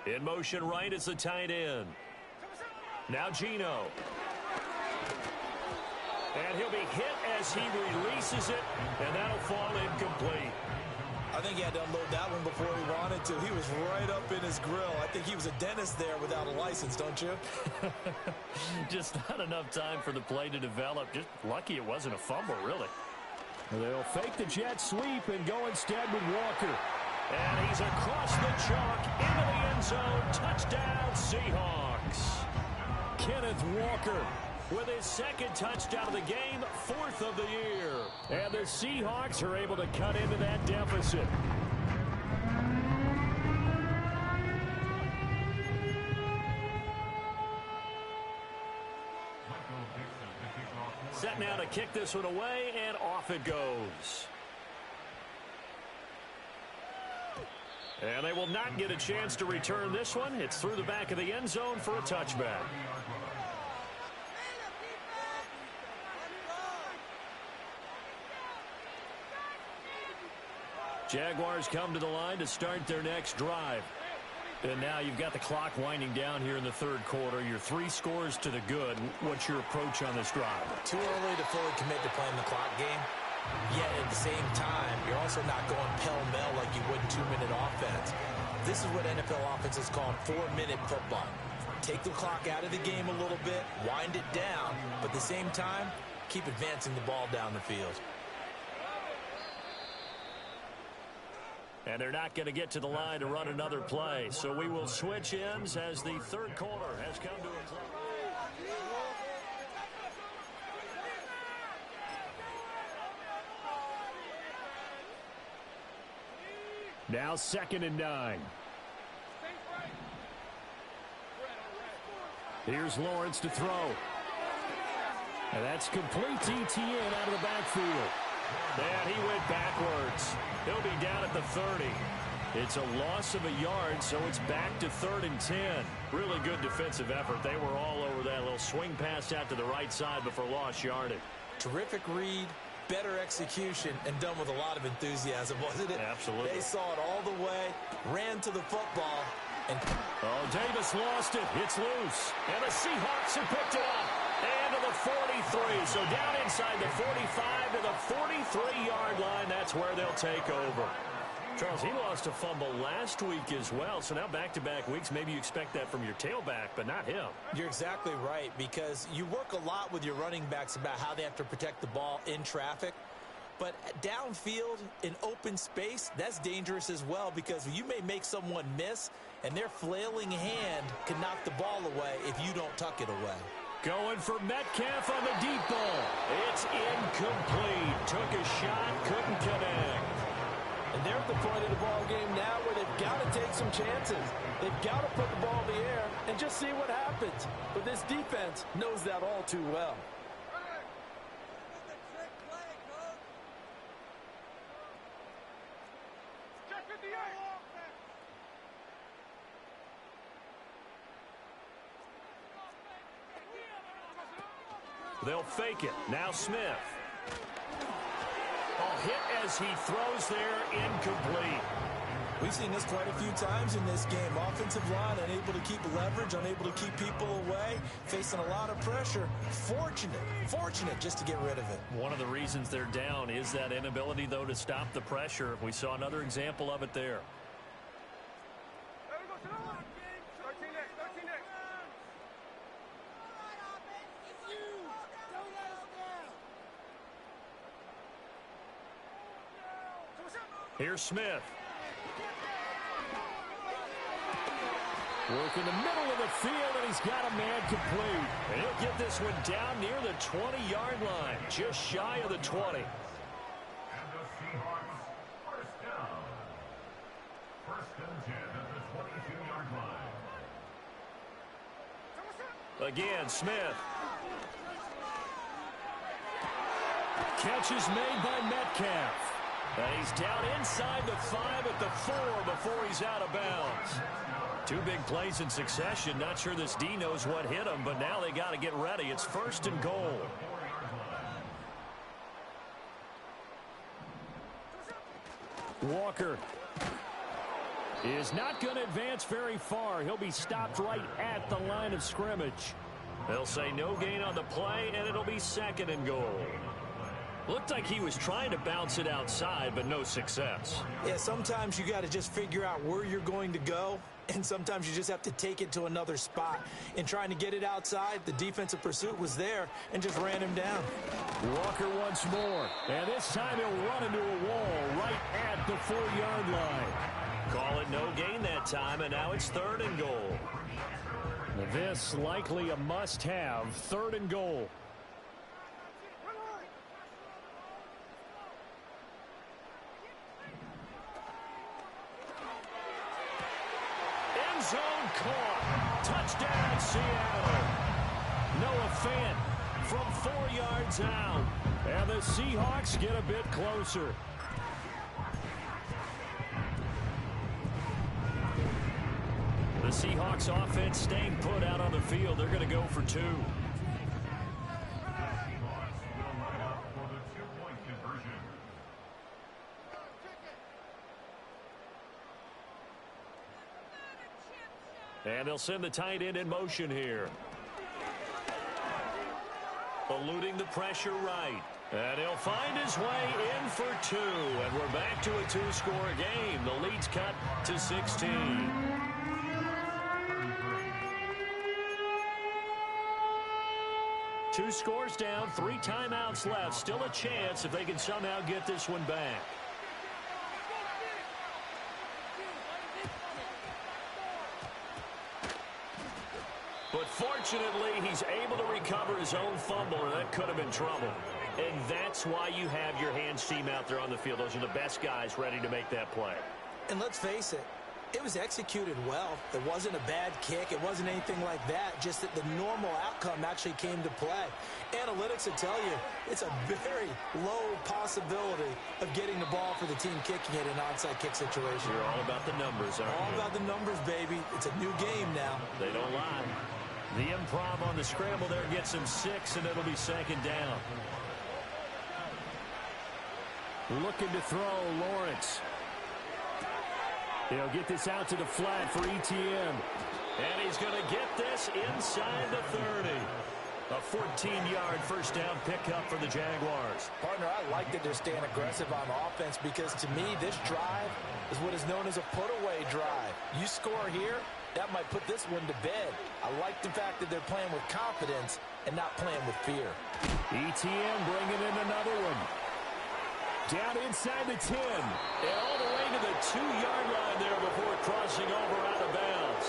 In motion right is the tight end. Now Geno. And he'll be hit as he releases it, and that'll fall incomplete. I think he had to unload that one before he wanted to. He was right up in his grill. I think he was a dentist there without a license, don't you? Just not enough time for the play to develop. Just lucky it wasn't a fumble, really. They'll fake the jet sweep and go instead with Walker. And he's across the chalk into the end zone. Touchdown, Seahawks. Kenneth Walker with his 2nd touchdown of the game, 4th of the year. And the Seahawks are able to cut into that deficit. Set now to kick this one away, and off it goes. And they will not get a chance to return this one. It's through the back of the end zone for a touchback. Jaguars come to the line to start their next drive. And now you've got the clock winding down here in the 3rd quarter. You're 3 scores to the good. What's your approach on this drive? Too early to fully commit to playing the clock game. Yet at the same time, you're also not going pell-mell like you would in 2-minute offense. This is what NFL offenses call 4-minute football. Take the clock out of the game a little bit, wind it down, but at the same time, keep advancing the ball down the field. And they're not going to get to the line to run another play. So we will switch ends as the 3rd quarter has come to a close. Now 2nd and 9. Here's Lawrence to throw. And that's complete to Etienne out of the backfield. And he went backwards. He'll be down at the 30. It's a loss of a yard, so it's back to 3rd and 10. Really good defensive effort. They were all over that little swing pass out to the right side before lost yardage. Terrific read, better execution, and done with a lot of enthusiasm, wasn't it? Absolutely. They saw it all the way, ran to the football, and... Oh, Davis lost it. It's loose. And the Seahawks have picked it up. And to the 43. So down inside the 45 to the 43-yard line. That's where they'll take over. Charles, he lost a fumble last week as well, so now back-to-back weeks, maybe you expect that from your tailback, but not him. You're exactly right, because you work a lot with your running backs about how they have to protect the ball in traffic, but downfield in open space, that's dangerous as well, because you may make someone miss, and their flailing hand can knock the ball away if you don't tuck it away. Going for Metcalf on the deep ball. It's incomplete. Took a shot, couldn't connect. And they're at the point of the ball game now where they've got to take some chances. They've got to put the ball in the air and just see what happens. But this defense knows that all too well. They'll fake it. Now Smith. A hit as he throws there, incomplete. We've seen this quite a few times in this game. Offensive line unable to keep leverage, unable to keep people away, facing a lot of pressure. Fortunate just to get rid of it. One of the reasons they're down is that inability, though, to stop the pressure. We saw another example of it there. Here's Smith. Work in the middle of the field, and he's got a man complete. And he'll get this one down near the 20-yard line, just shy of the 20. And the Seahawks, first down. 1st and 10 at the 22-yard line. Again, Smith. Catch is made by Metcalf. And he's down inside the 5 at the 4 before he's out of bounds. 2 big plays in succession. Not sure this D knows what hit him, but now they got to get ready. It's 1st and goal. Walker is not going to advance very far. He'll be stopped right at the line of scrimmage. They'll say no gain on the play, and it'll be 2nd and goal. Looked like he was trying to bounce it outside, but no success. Yeah, sometimes you got to just figure out where you're going to go, and sometimes you just have to take it to another spot. In trying to get it outside, the defensive pursuit was there and just ran him down. Walker once more, and this time he'll run into a wall right at the 4-yard line. Call it no gain that time, and now it's 3rd and goal. This likely a must-have, 3rd and goal. Zone caught. Touchdown, Seattle. Noah Fant from 4 yards out. And the Seahawks get a bit closer. The Seahawks offense staying put out on the field. They're going to go for 2. And they'll send the tight end in motion here. Eluding the pressure right. And he'll find his way in for 2. And we're back to a 2-score game. The lead's cut to 16. Two scores down, 3 timeouts left. Still a chance if they can somehow get this one back. But fortunately, he's able to recover his own fumble, and that could have been trouble. And that's why you have your hands team out there on the field. Those are the best guys ready to make that play. And let's face it, It was executed well. It wasn't a bad kick. It wasn't anything like that. Just that the normal outcome actually came to play. Analytics will tell you it's a very low possibility of getting the ball for the team kicking it in an onside kick situation. You're all about the numbers, aren't you? All about the numbers, baby. It's a new game now. They don't lie. The improv on the scramble there gets him 6, and it'll be second down. Looking to throw, Lawrence. He'll get this out to the flat for ETN. And he's going to get this inside the 30. A 14-yard first down pickup for the Jaguars. Partner, I like that they're staying aggressive on offense because, to me, this drive is what is known as a put-away drive. You score here, that might put this one to bed. I like the fact that they're playing with confidence and not playing with fear. ETN bringing in another one. Down inside the 10. And all the way to the 2-yard line there before crossing over out of bounds.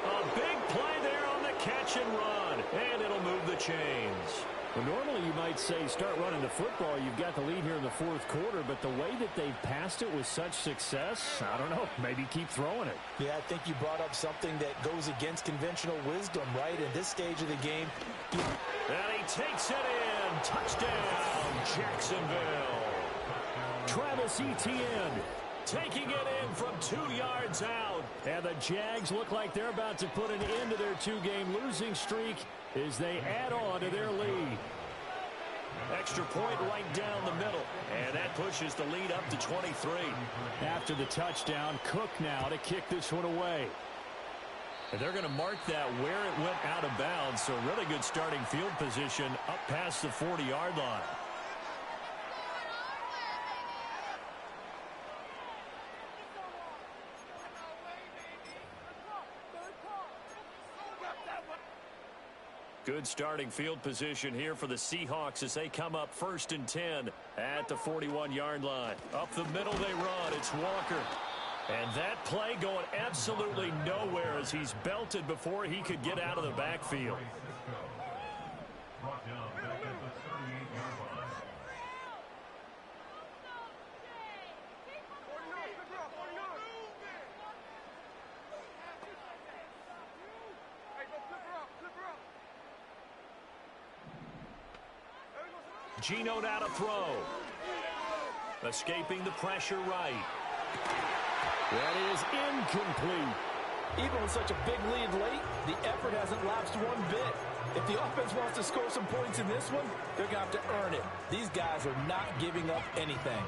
A big play there on the catch and run. And it'll move the chains. Well, normally you might say start running the football. You've got the lead here in the fourth quarter. But the way that they've passed it with such success, I don't know, maybe keep throwing it. Yeah, I think you brought up something that goes against conventional wisdom, right? In this stage of the game. And he takes it in. Touchdown, Jacksonville. Travis Etienne taking it in from 2 yards out. And the Jags look like they're about to put an end to their 2-game losing streak as they add on to their lead. Extra point right down the middle. And that pushes the lead up to 23. After the touchdown, Cook now to kick this one away. And they're going to mark that where it went out of bounds. So really good starting field position up past the 40-yard line. Good starting field position here for the Seahawks as they come up 1st and 10 at the 41-yard line. Up the middle they run. It's Walker. And that play going absolutely nowhere as he's belted before he could get out of the backfield. Brought down back at the 38-yard line. Geno now to throw. Escaping the pressure right. That is incomplete. Even with such a big lead late, the effort hasn't lapsed one bit. If the offense wants to score some points in this one, they're going to have to earn it. These guys are not giving up anything.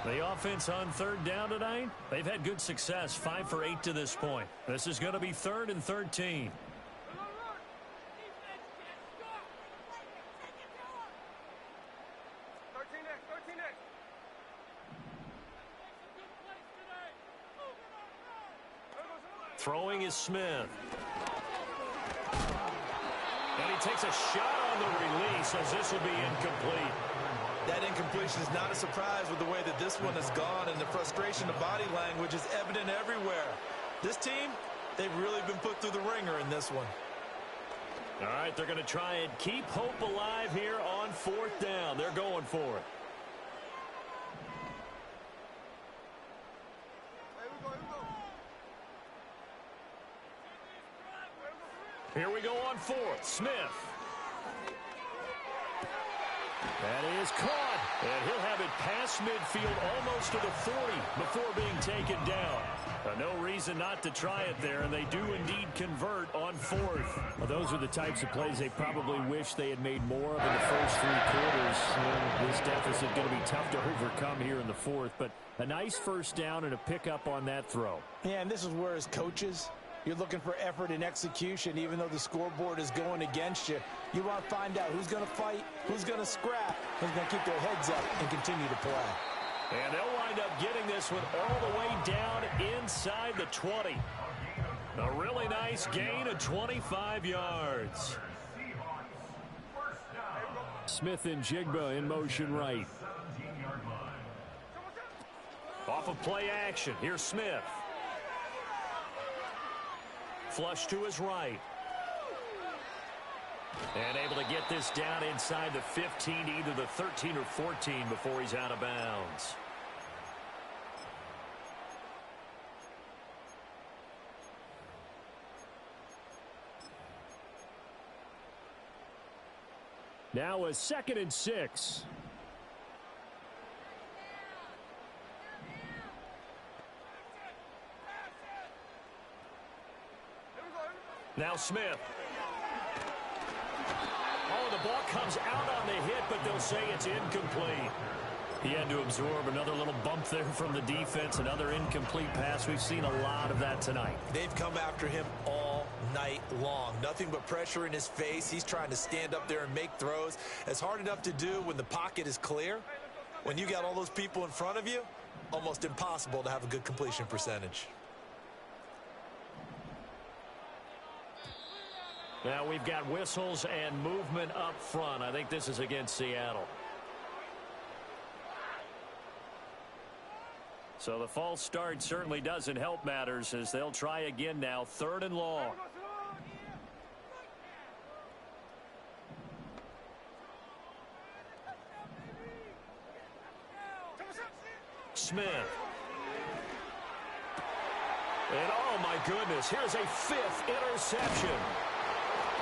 The offense on 3rd down tonight, they've had good success, 5 for 8 to this point. This is going to be 3rd and 13. Throwing is Smith. And he takes a shot on the release as this will be incomplete. That incompletion is not a surprise with the way that this one has gone, and the frustration of body language is evident everywhere. This team, they've really been put through the ringer in this one. All right, they're going to try and keep hope alive here on 4th down. They're going for it. Here we go on 4th. Smith. That is caught. And he'll have it past midfield almost to the 40 before being taken down. No reason not to try it there, and they do indeed convert on 4th. Well, those are the types of plays they probably wish they had made more of in the first 3 quarters. This deficit going to be tough to overcome here in the 4th, but a nice first down and a pickup on that throw. Yeah, and this is where, as coaches, you're looking for effort and execution. Even though the scoreboard is going against you, you want to find out who's going to fight, who's going to scrap, who's going to keep their heads up and continue to play. And they'll wind up getting this one all the way down inside the 20. A really nice gain of 25 yards. Smith and Jigba in motion right. Off of play action. Here's Smith. Flush to his right. And able to get this down inside the 15, either the 13 or 14 before he's out of bounds. Now a 2nd and 6. Now Smith. Oh, the ball comes out on the hit, but they'll say it's incomplete. He had to absorb another little bump there from the defense, another incomplete pass. We've seen a lot of that tonight. They've come after him all night long. Nothing but pressure in his face. He's trying to stand up there and make throws. It's hard enough to do when the pocket is clear. When you got all those people in front of you, almost impossible to have a good completion percentage. Now we've got whistles and movement up front. I think this is against Seattle. So the false start certainly doesn't help matters as they'll try again now. 3rd and long. Smith. And oh my goodness, here's a 5th interception.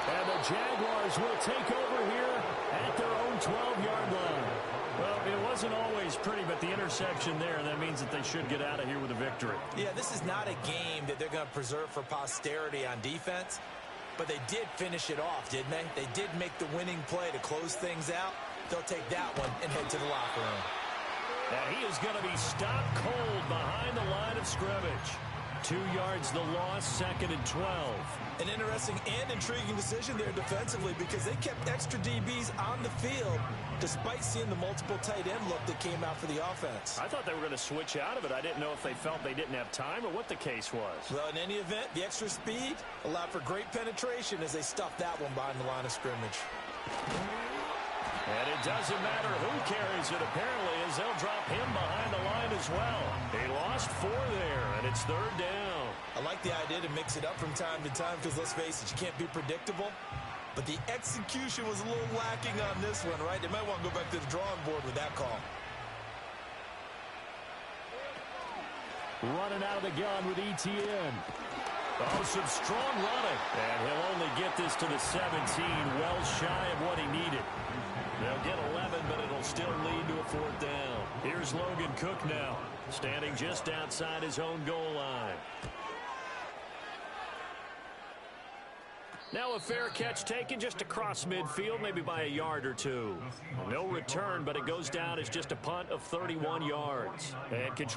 And the Jaguars will take over here at their own 12-yard line. Well, it wasn't always pretty, but the interception there, that means that they should get out of here with a victory. Yeah, this is not a game that they're going to preserve for posterity on defense, but they did finish it off, didn't they? They did make the winning play to close things out. They'll take that one and head to the locker room. And he is going to be stopped cold behind the line of scrimmage. 2 yards the loss, 2nd and 12. An interesting and intriguing decision there defensively because they kept extra DBs on the field despite seeing the multiple tight end look that came out for the offense. I thought they were going to switch out of it. I didn't know if they felt they didn't have time or what the case was. Well, in any event, the extra speed allowed for great penetration as they stuffed that one behind the line of scrimmage. And it doesn't matter who carries it, apparently, as they'll drop him behind the line as well. He lost 4 there, and it's 3rd down. I like the idea to mix it up from time to time because, let's face it, you can't be predictable. But the execution was a little lacking on this one, right? They might want to go back to the drawing board with that call. Running out of the gun with ETN. Oh, some strong running. And he'll only get this to the 17, well shy of what he needed. They'll get 11, but it'll still lead to a 4th down. Here's Logan Cook now, standing just outside his own goal line. Now a fair catch taken just across midfield, maybe by a yard or 2. No return, but it goes down as just a punt of 31 yards. And control.